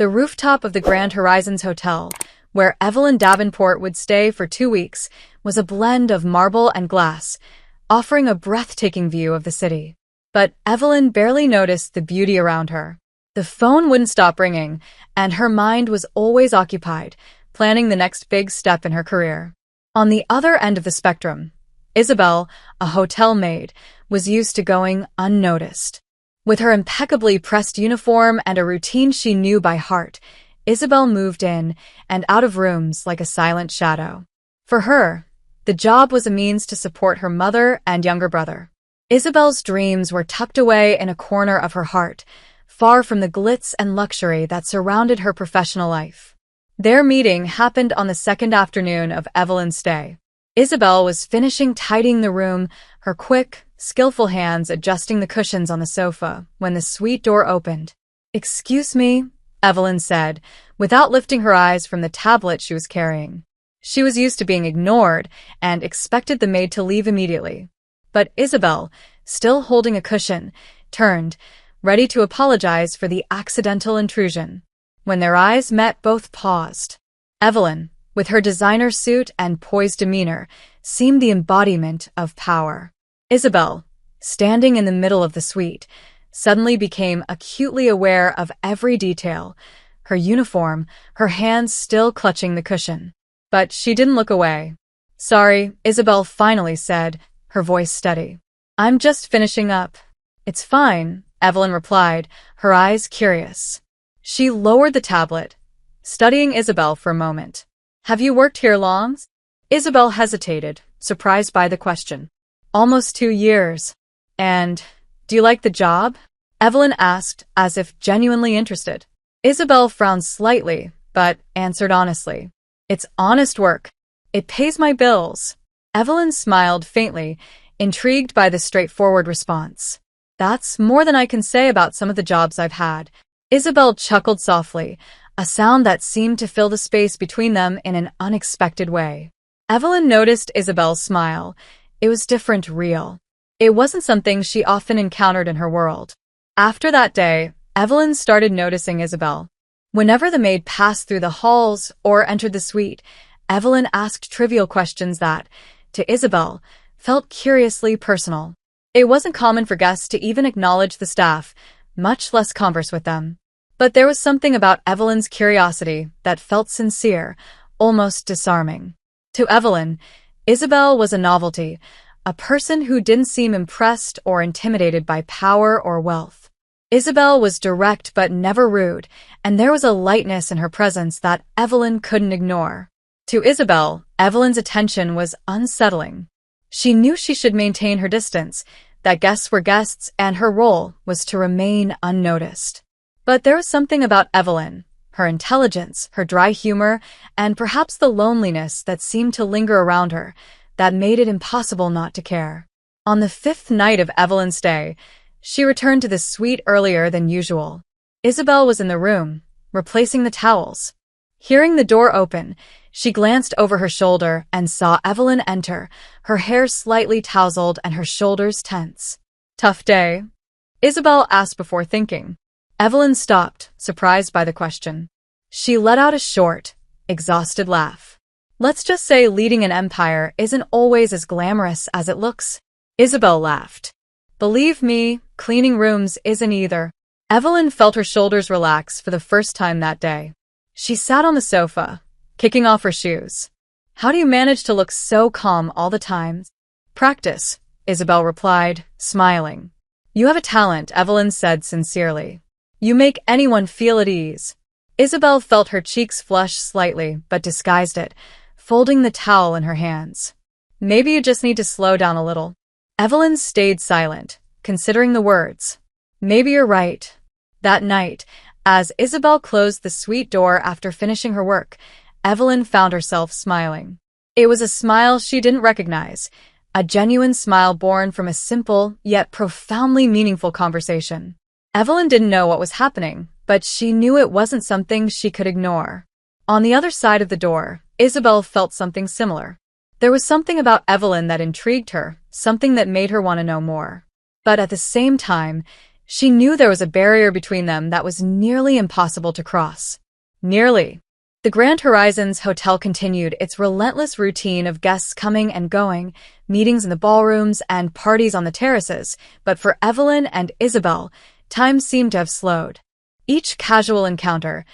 The rooftop of the Grand Horizons Hotel, where Evelyn Davenport would stay for 2 weeks, was a blend of marble and glass, offering a breathtaking view of the city. But Evelyn barely noticed the beauty around her. The phone wouldn't stop ringing, and her mind was always occupied, planning the next big step in her career. On the other end of the spectrum, Isabel, a hotel maid, was used to going unnoticed. With her impeccably pressed uniform and a routine she knew by heart, Isabel moved in and out of rooms like a silent shadow. For her, the job was a means to support her mother and younger brother. Isabel's dreams were tucked away in a corner of her heart, far from the glitz and luxury that surrounded her professional life. Their meeting happened on the second afternoon of Evelyn's stay. Isabel was finishing tidying the room, her quick, skillful hands adjusting the cushions on the sofa, when the suite door opened. "Excuse me," Evelyn said, without lifting her eyes from the tablet she was carrying. She was used to being ignored and expected the maid to leave immediately. But Isabel, still holding a cushion, turned, ready to apologize for the accidental intrusion. When their eyes met, both paused. Evelyn, with her designer suit and poised demeanor, seemed the embodiment of power. Isabel, standing in the middle of the suite, suddenly became acutely aware of every detail, her uniform, her hands still clutching the cushion. But she didn't look away. "Sorry," Isabel finally said, her voice steady. "I'm just finishing up." "It's fine," Evelyn replied, her eyes curious. She lowered the tablet, studying Isabel for a moment. "Have you worked here long?" Isabel hesitated, surprised by the question. "Almost 2 years. And do you like the job?" Evelyn asked, as if genuinely interested. Isabel frowned slightly, but answered honestly. "It's honest work. It pays my bills." Evelyn smiled faintly, intrigued by the straightforward response. "That's more than I can say about some of the jobs I've had." Isabel chuckled softly, a sound that seemed to fill the space between them in an unexpected way. Evelyn noticed Isabel's smile. It was different, real. It wasn't something she often encountered in her world. After that day, Evelyn started noticing Isabel. Whenever the maid passed through the halls or entered the suite, Evelyn asked trivial questions that, to Isabel, felt curiously personal. It wasn't common for guests to even acknowledge the staff, much less converse with them. But there was something about Evelyn's curiosity that felt sincere, almost disarming. To Evelyn, Isabel was a novelty, a person who didn't seem impressed or intimidated by power or wealth. Isabel was direct but never rude, and there was a lightness in her presence that Evelyn couldn't ignore. To Isabel, Evelyn's attention was unsettling. She knew she should maintain her distance, that guests were guests and her role was to remain unnoticed. But there was something about Evelyn, her intelligence, her dry humor, and perhaps the loneliness that seemed to linger around her, that made it impossible not to care. On the 5th night of Evelyn's stay, she returned to the suite earlier than usual. Isabel was in the room, replacing the towels. Hearing the door open, she glanced over her shoulder and saw Evelyn enter, her hair slightly tousled and her shoulders tense. "Tough day?" Isabel asked before thinking. Evelyn stopped, surprised by the question. She let out a short, exhausted laugh. "Let's just say leading an empire isn't always as glamorous as it looks." Isabel laughed. "Believe me, cleaning rooms isn't either." Evelyn felt her shoulders relax for the first time that day. She sat on the sofa, kicking off her shoes. "How do you manage to look so calm all the time?" "Practice," Isabel replied, smiling. "You have a talent," Evelyn said sincerely. "You make anyone feel at ease." Isabel felt her cheeks flush slightly, but disguised it, folding the towel in her hands. "Maybe you just need to slow down a little." Evelyn stayed silent, considering the words. "Maybe you're right." That night, as Isabel closed the suite door after finishing her work, Evelyn found herself smiling. It was a smile she didn't recognize, a genuine smile born from a simple yet profoundly meaningful conversation. Evelyn didn't know what was happening, but she knew it wasn't something she could ignore. On the other side of the door, Isabel felt something similar. There was something about Evelyn that intrigued her, something that made her want to know more. But at the same time, She knew there was a barrier between them that was nearly impossible to cross. Nearly. The Grand Horizons Hotel continued its relentless routine of guests coming and going, meetings in the ballrooms, and parties on the terraces, but for Evelyn and Isabel, time seemed to have slowed. Each casual encounter,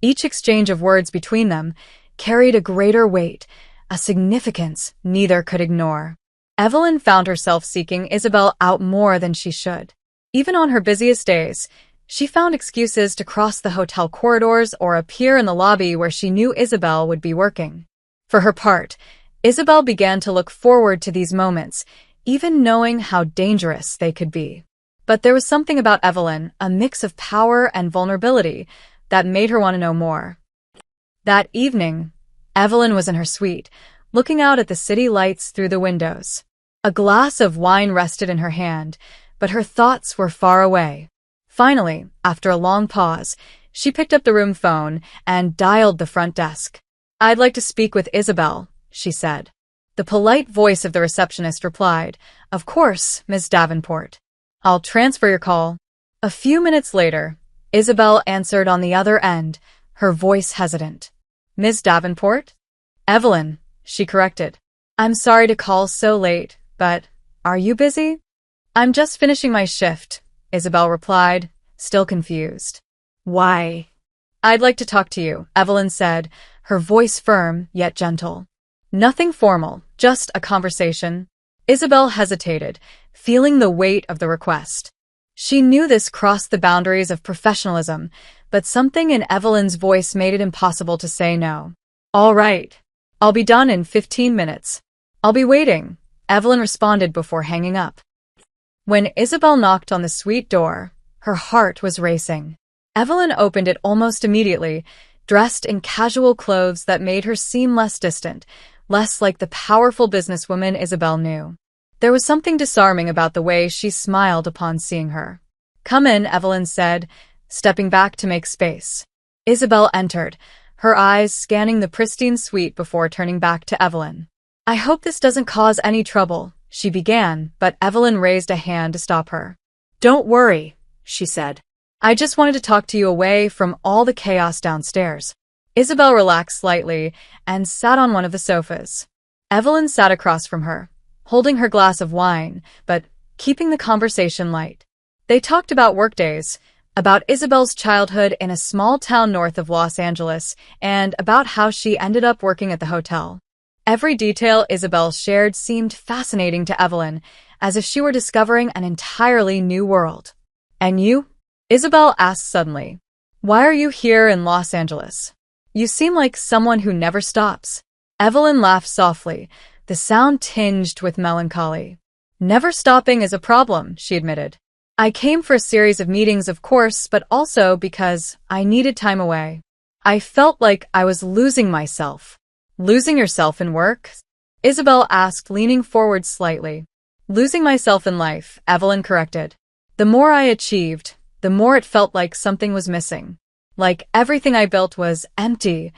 each exchange of words between them, carried a greater weight, a significance neither could ignore. Evelyn found herself seeking Isabel out more than she should. Even on her busiest days, she found excuses to cross the hotel corridors or appear in the lobby where she knew Isabel would be working. For her part, Isabel began to look forward to these moments, even knowing how dangerous they could be. But there was something about Evelyn, a mix of power and vulnerability, that made her want to know more. That evening, Evelyn was in her suite, looking out at the city lights through the windows. A glass of wine rested in her hand, but her thoughts were far away. Finally, after a long pause, she picked up the room phone and dialed the front desk. "I'd like to speak with Isabel," she said. The polite voice of the receptionist replied, "Of course, Miss Davenport. I'll transfer your call." A few minutes later, Isabel answered on the other end, her voice hesitant. "Miss Davenport?" "Evelyn," she corrected. "I'm sorry to call so late, but are you busy?" "I'm just finishing my shift," Isabel replied, still confused. "Why?" "I'd like to talk to you," Evelyn said, her voice firm yet gentle. "Nothing formal, just a conversation." Isabel hesitated, feeling the weight of the request. She knew this crossed the boundaries of professionalism, but something in Evelyn's voice made it impossible to say no. "All right. I'll be done in 15 minutes. I'll be waiting," Evelyn responded before hanging up. When Isabel knocked on the suite door, her heart was racing. Evelyn opened it almost immediately, dressed in casual clothes that made her seem less distant, less like the powerful businesswoman Isabel knew. There was something disarming about the way she smiled upon seeing her. "Come in," Evelyn said, stepping back to make space. Isabel entered, her eyes scanning the pristine suite before turning back to Evelyn. "I hope this doesn't cause any trouble," she began, but Evelyn raised a hand to stop her. "Don't worry," she said. "I just wanted to talk to you away from all the chaos downstairs." Isabel relaxed slightly and sat on one of the sofas. Evelyn sat across from her, holding her glass of wine, but keeping the conversation light. They talked about workdays, about Isabel's childhood in a small town north of Los Angeles, and about how she ended up working at the hotel. Every detail Isabel shared seemed fascinating to Evelyn, as if she were discovering an entirely new world. "And you?" Isabel asked suddenly. "Why are you here in Los Angeles? You seem like someone who never stops." Evelyn laughed softly, the sound tinged with melancholy. "Never stopping is a problem," she admitted. "I came for a series of meetings, of course, but also because I needed time away. I felt like I was losing myself." "Losing yourself in work?" Isabel asked, leaning forward slightly. "Losing myself in life," Evelyn corrected. "The more I achieved, the more it felt like something was missing. Like everything I built was empty."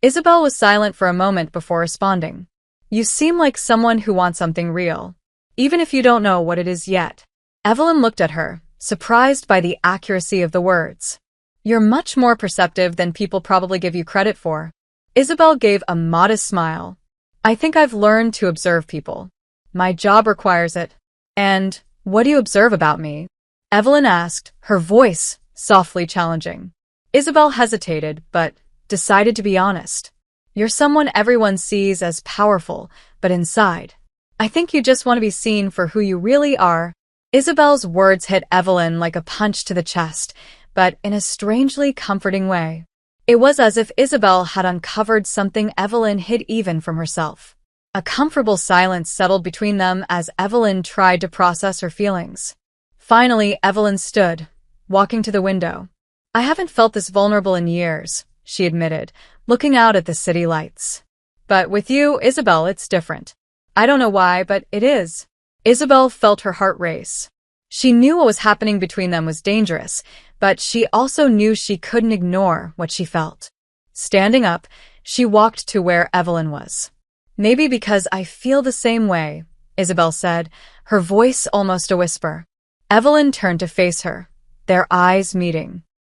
Isabel was silent for a moment before responding. "You seem like someone who wants something real, even if you don't know what it is yet." Evelyn looked at her, surprised by the accuracy of the words. "You're much more perceptive than people probably give you credit for." Isabel gave a modest smile. "I think I've learned to observe people. My job requires it." "And what do you observe about me?" Evelyn asked, her voice softly challenging. Isabel hesitated, but decided to be honest. "You're someone everyone sees as powerful, but inside, I think you just want to be seen for who you really are." Isabel's words hit Evelyn like a punch to the chest, but in a strangely comforting way. It was as if Isabel had uncovered something Evelyn hid even from herself. A comfortable silence settled between them as Evelyn tried to process her feelings. Finally, Evelyn stood, walking to the window. "I haven't felt this vulnerable in years," she admitted, looking out at the city lights. "But with you, Isabel, it's different. I don't know why, but it is." Isabel felt her heart race. She knew what was happening between them was dangerous, but she also knew she couldn't ignore what she felt. Standing up, she walked to where Evelyn was. "Maybe because I feel the same way," Isabel said, her voice almost a whisper. Evelyn turned to face her, their eyes meeting.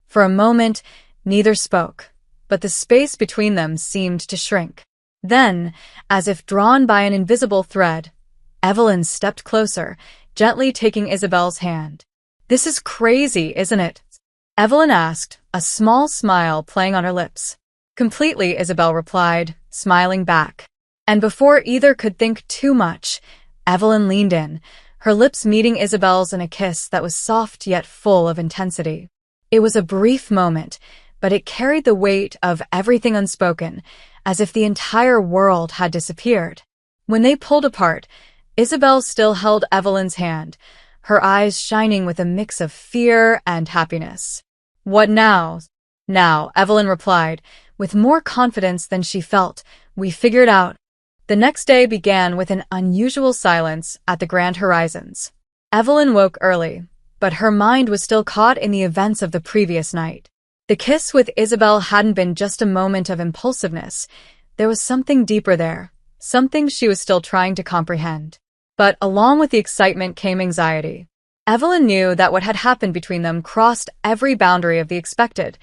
For a moment, neither spoke, but the space between them seemed to shrink. Then, as if drawn by an invisible thread, Evelyn stepped closer, gently taking Isabel's hand. "This is crazy, isn't it?" Evelyn asked, a small smile playing on her lips. "Completely," Isabel replied, smiling back. And before either could think too much, Evelyn leaned in, her lips meeting Isabel's in a kiss that was soft yet full of intensity. It was a brief moment, but it carried the weight of everything unspoken, as if the entire world had disappeared. When they pulled apart, Isabel still held Evelyn's hand, her eyes shining with a mix of fear and happiness. "What now?" "Now," Evelyn replied, with more confidence than she felt. "We figured out." The next day began with an unusual silence at the Grand Horizons. Evelyn woke early, but her mind was still caught in the events of the previous night. The kiss with Isabel hadn't been just a moment of impulsiveness. There was something deeper there, something she was still trying to comprehend. But along with the excitement came anxiety. Evelyn knew that what had happened between them crossed every boundary of the expected,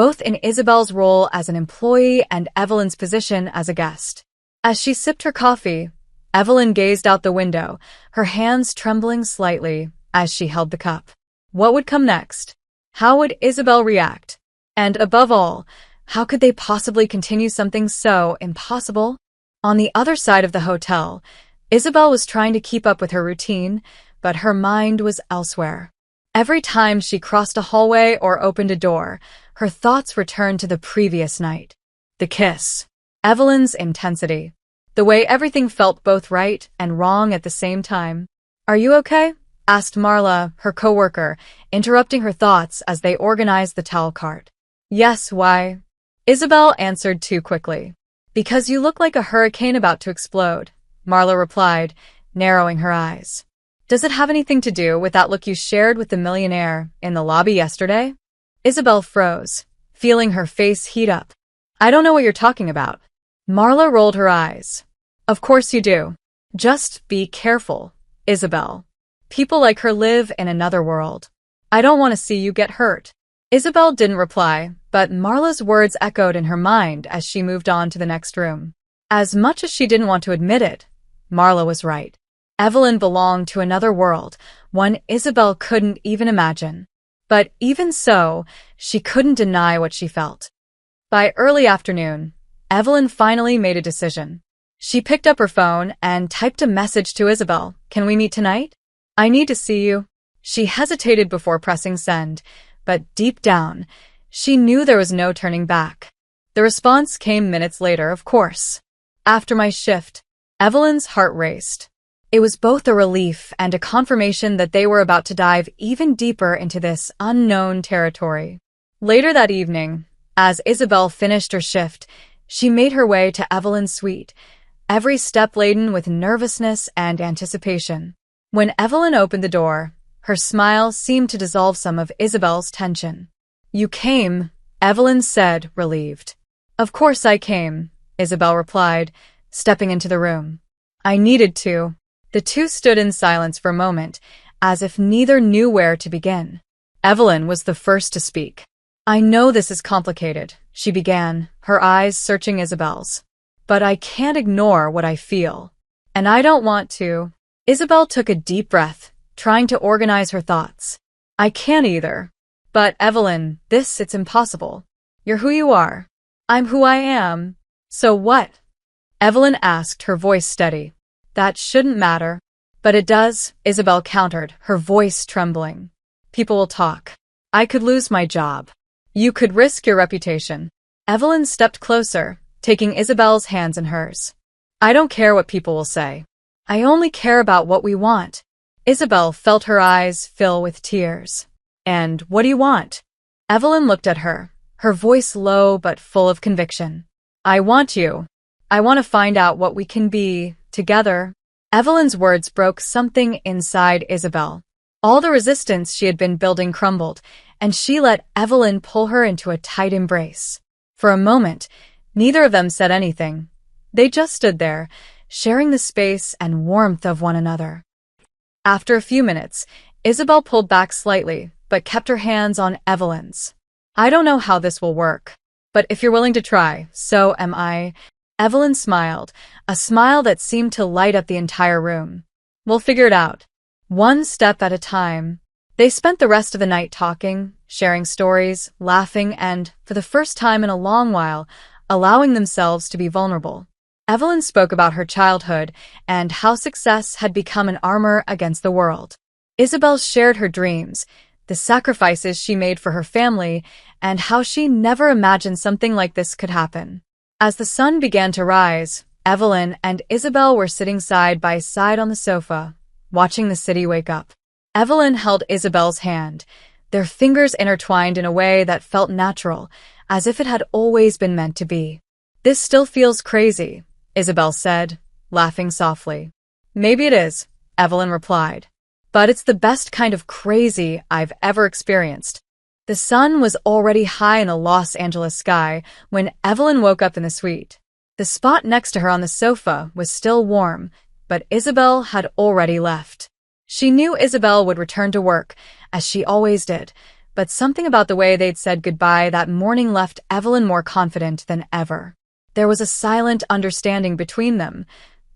both in Isabel's role as an employee and Evelyn's position as a guest. As she sipped her coffee, Evelyn gazed out the window, her hands trembling slightly as she held the cup. What would come next? How would Isabel react? And above all, how could they possibly continue something so impossible? On the other side of the hotel, Isabel was trying to keep up with her routine, but her mind was elsewhere. Every time she crossed a hallway or opened a door, her thoughts returned to the previous night. The kiss. Evelyn's intensity. The way everything felt both right and wrong at the same time. "Are you okay?" asked Marla, her coworker, interrupting her thoughts as they organized the towel cart. "Yes, why?" Isabel answered too quickly. "Because you look like a hurricane about to explode," Marla replied, narrowing her eyes. "Does it have anything to do with that look you shared with the millionaire in the lobby yesterday?" Isabel froze, feeling her face heat up. "I don't know what you're talking about." Marla rolled her eyes. "Of course you do. Just be careful, Isabel. People like her live in another world. I don't want to see you get hurt." Isabel didn't reply, but Marla's words echoed in her mind as she moved on to the next room. As much as she didn't want to admit it, Marla was right. Evelyn belonged to another world, one Isabel couldn't even imagine. But even so, she couldn't deny what she felt. By early afternoon, Evelyn finally made a decision. She picked up her phone and typed a message to Isabel. "Can we meet tonight? I need to see you." She hesitated before pressing send, but deep down, she knew there was no turning back. The response came minutes later, of course. "After my shift." Evelyn's heart raced. It was both a relief and a confirmation that they were about to dive even deeper into this unknown territory. Later that evening, as Isabel finished her shift, she made her way to Evelyn's suite, every step laden with nervousness and anticipation. When Evelyn opened the door, her smile seemed to dissolve some of Isabel's tension. "You came," Evelyn said, relieved. "Of course I came," Isabel replied, stepping into the room. "I needed to." The two stood in silence for a moment, as if neither knew where to begin. Evelyn was the first to speak. "I know this is complicated," she began, her eyes searching Isabel's. "But I can't ignore what I feel. And I don't want to." Isabel took a deep breath, trying to organize her thoughts. "I can't either. But Evelyn, it's impossible. You're who you are. I'm who I am. So what?" Evelyn asked, her voice steady. "That shouldn't matter." "But it does," Isabel countered, her voice trembling. "People will talk. I could lose my job. You could risk your reputation." Evelyn stepped closer, taking Isabel's hands in hers. "I don't care what people will say. I only care about what we want." Isabel felt her eyes fill with tears. "And what do you want?" Evelyn looked at her, her voice low but full of conviction. "I want you. I want to find out what we can be, together." Evelyn's words broke something inside Isabel. All the resistance she had been building crumbled, and she let Evelyn pull her into a tight embrace. For a moment, neither of them said anything. They just stood there, sharing the space and warmth of one another. After a few minutes, Isabel pulled back slightly, but kept her hands on Evelyn's. "I don't know how this will work, but if you're willing to try, so am I." Evelyn smiled, a smile that seemed to light up the entire room. "We'll figure it out. One step at a time." They spent the rest of the night talking, sharing stories, laughing, and, for the first time in a long while, allowing themselves to be vulnerable. Evelyn spoke about her childhood and how success had become an armor against the world. Isabel shared her dreams, the sacrifices she made for her family, and how she never imagined something like this could happen. As the sun began to rise, Evelyn and Isabel were sitting side by side on the sofa, watching the city wake up. Evelyn held Isabel's hand, their fingers intertwined in a way that felt natural, as if it had always been meant to be. "This still feels crazy," Isabel said, laughing softly. "Maybe it is," Evelyn replied. "But it's the best kind of crazy I've ever experienced." The sun was already high in the Los Angeles sky when Evelyn woke up in the suite. The spot next to her on the sofa was still warm, but Isabel had already left. She knew Isabel would return to work, as she always did, but something about the way they'd said goodbye that morning left Evelyn more confident than ever. There was a silent understanding between them.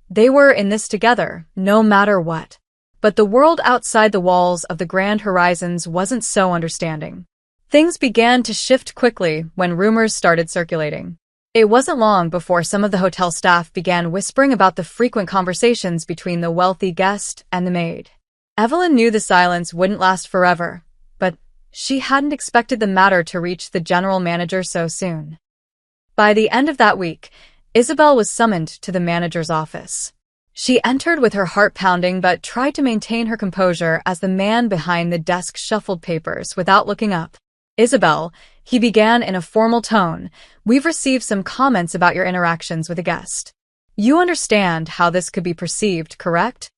They were in this together, no matter what. But the world outside the walls of the Grand Horizons wasn't so understanding. Things began to shift quickly when rumors started circulating. It wasn't long before some of the hotel staff began whispering about the frequent conversations between the wealthy guest and the maid. Evelyn knew the silence wouldn't last forever, but she hadn't expected the matter to reach the general manager so soon. By the end of that week, Isabel was summoned to the manager's office. She entered with her heart pounding but tried to maintain her composure as the man behind the desk shuffled papers without looking up. "Isabel," he began in a formal tone, "we've received some comments about your interactions with a guest. You understand how this could be perceived, correct?"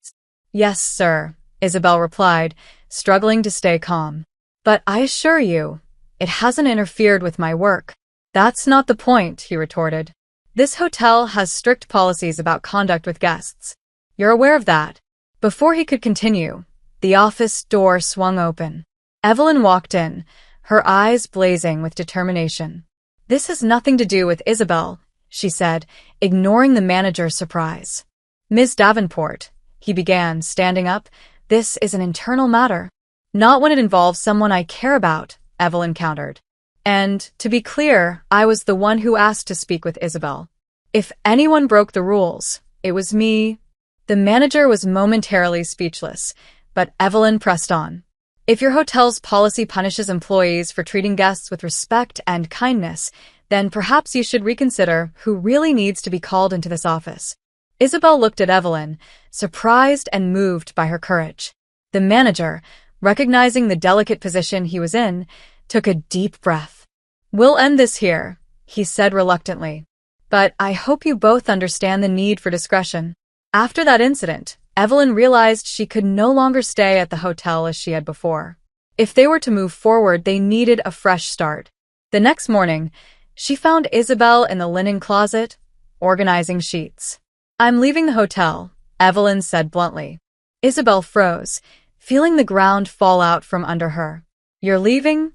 "Yes, sir," Isabel replied, struggling to stay calm. "But I assure you, it hasn't interfered with my work." "That's not the point," he retorted. "This hotel has strict policies about conduct with guests. You're aware of that." Before he could continue, the office door swung open. Evelyn walked in, her eyes blazing with determination. "This has nothing to do with Isabel," she said, ignoring the manager's surprise. "Ms. Davenport," he began, standing up, "this is an internal matter." "Not when it involves someone I care about," Evelyn countered. "And, to be clear, I was the one who asked to speak with Isabel. If anyone broke the rules, it was me." The manager was momentarily speechless, but Evelyn pressed on. "If your hotel's policy punishes employees for treating guests with respect and kindness, then perhaps you should reconsider who really needs to be called into this office." Isabel looked at Evelyn, surprised and moved by her courage. The manager, recognizing the delicate position he was in, took a deep breath. "We'll end this here," he said reluctantly. "But I hope you both understand the need for discretion." After that incident, Evelyn realized she could no longer stay at the hotel as she had before. If they were to move forward, they needed a fresh start. The next morning, she found Isabel in the linen closet, organizing sheets. "I'm leaving the hotel," Evelyn said bluntly. Isabel froze, feeling the ground fall out from under her. "You're leaving?"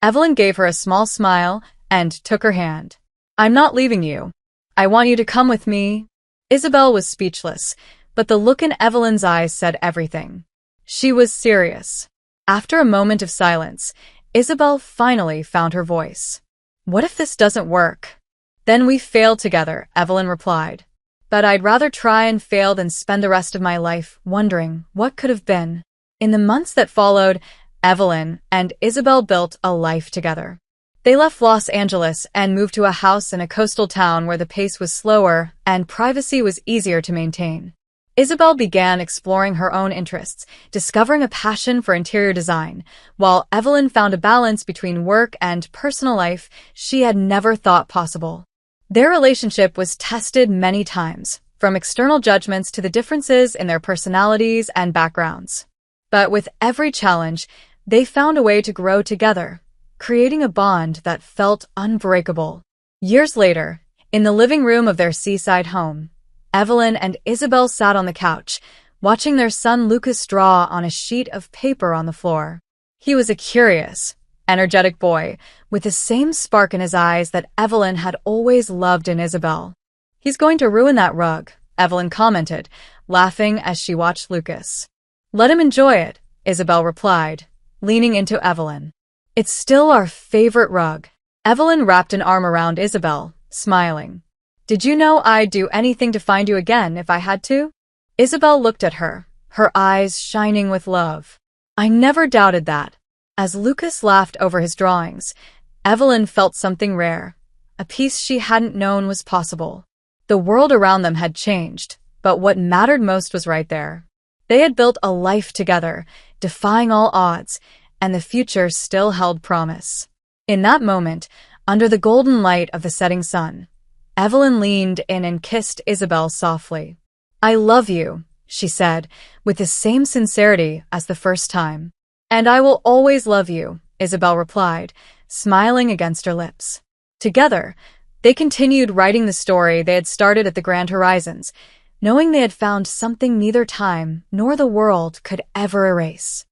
Evelyn gave her a small smile and took her hand. "I'm not leaving you. I want you to come with me." Isabel was speechless, but the look in Evelyn's eyes said everything. She was serious. After a moment of silence, Isabel finally found her voice. "What if this doesn't work?" "Then we fail together," Evelyn replied. "But I'd rather try and fail than spend the rest of my life wondering what could have been." In the months that followed, Evelyn and Isabel built a life together. They left Los Angeles and moved to a house in a coastal town where the pace was slower and privacy was easier to maintain. Isabel began exploring her own interests, discovering a passion for interior design, while Evelyn found a balance between work and personal life she had never thought possible. Their relationship was tested many times, from external judgments to the differences in their personalities and backgrounds. But with every challenge, they found a way to grow together, creating a bond that felt unbreakable. Years later, in the living room of their seaside home, Evelyn and Isabel sat on the couch, watching their son Lucas draw on a sheet of paper on the floor. He was a curious, energetic boy, with the same spark in his eyes that Evelyn had always loved in Isabel. "He's going to ruin that rug," Evelyn commented, laughing as she watched Lucas. "Let him enjoy it," Isabel replied, leaning into Evelyn. "It's still our favorite rug." Evelyn wrapped an arm around Isabel, smiling. "Did you know I'd do anything to find you again if I had to?" Isabel looked at her, her eyes shining with love. "I never doubted that." As Lucas laughed over his drawings, Evelyn felt something rare, a peace she hadn't known was possible. The world around them had changed, but what mattered most was right there. They had built a life together, defying all odds, and the future still held promise. In that moment, under the golden light of the setting sun, Evelyn leaned in and kissed Isabel softly. "I love you," she said, with the same sincerity as the first time. "And I will always love you," Isabel replied, smiling against her lips. Together, they continued writing the story they had started at the Grand Horizons, knowing they had found something neither time nor the world could ever erase.